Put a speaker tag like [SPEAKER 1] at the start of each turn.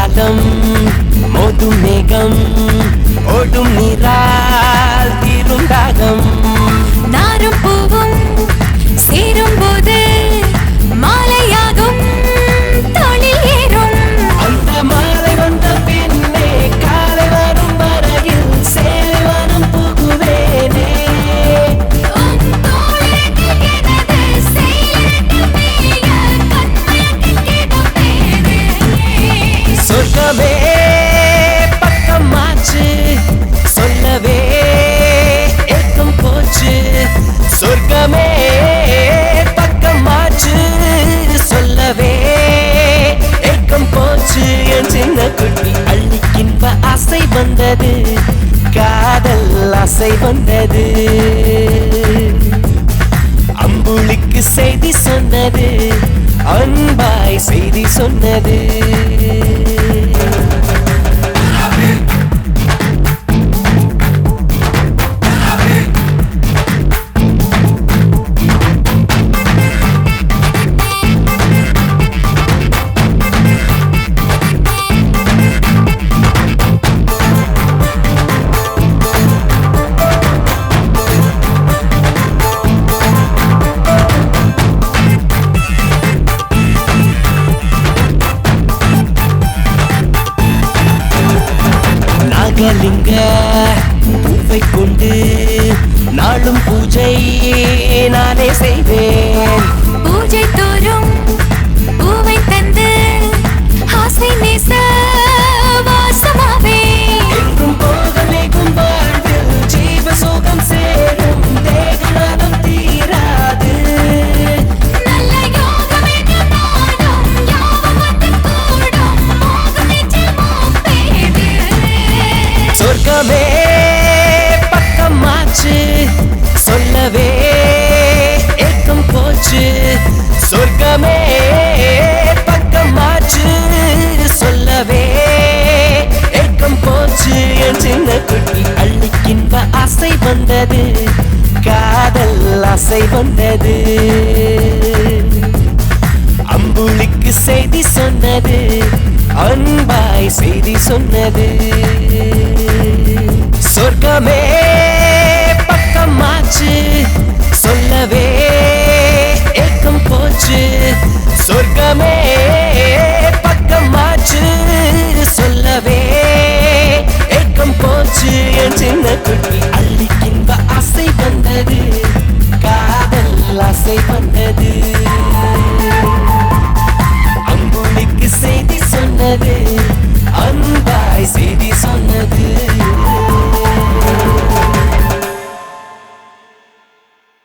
[SPEAKER 1] காலம் மோதும் மேகம் ஓடும் நீரால் தீரும் தாகம்
[SPEAKER 2] நாரும் பூவும் சேரும் போது மாலையாகும் தோளில் ஏறும்
[SPEAKER 1] அந்த மாலை வந்த பின்னே காலை வரும் வரையில் சேலை வனம் புகுவேனே
[SPEAKER 2] உன் தோளில் எனது செயலில் மேய கண்மயக்கிடும் பேரே
[SPEAKER 1] சொர்க்கமே பக்கமாச்சு சொல்லவே ஏக்கம் போச்சு சொர்க்கமே பக்கமாச்சு சொல்லவே ஏக்கம் போச்சு என் சின்ன குட்டி அள்ளிக்கின்ப ஆசை வந்தது காதல் ஆசை வந்தது அம்புலிக்கு செய்தி சொன்னது அன்பாய் செய்தி சொன்னது நாகலிங்க பூவை கொண்டு நாளும் பூஜை நானே செய்வேன்
[SPEAKER 2] பூஜை தோறும் பூவை தந்து ஆசை நேச வாசமாவே
[SPEAKER 1] எங்கும் போக மேகும் வாழ்வில் ஜீவ சோகம் சேரும் தேகநாதம் தீராது
[SPEAKER 2] நல்ல யோகம் என்று நாடும் யாவும் வந்து கூடும் மோகம் நெஞ்சில் மோப்பேது
[SPEAKER 1] சொர்க்கமே பக்கமாச்சு சொல்லவே ஏக்கம் போச்சு சொர்க்கமே பக்கமாச்சு சொல்லவே ஏக்கம் போச்சு என் சின்ன குட்டி அள்ளிக்கின்ப ஆசை வந்தது காதல் ஆசை வந்தது அம்புலிக்கு செய்தி சொன்னது அன்பாய் செய்தி சொன்னது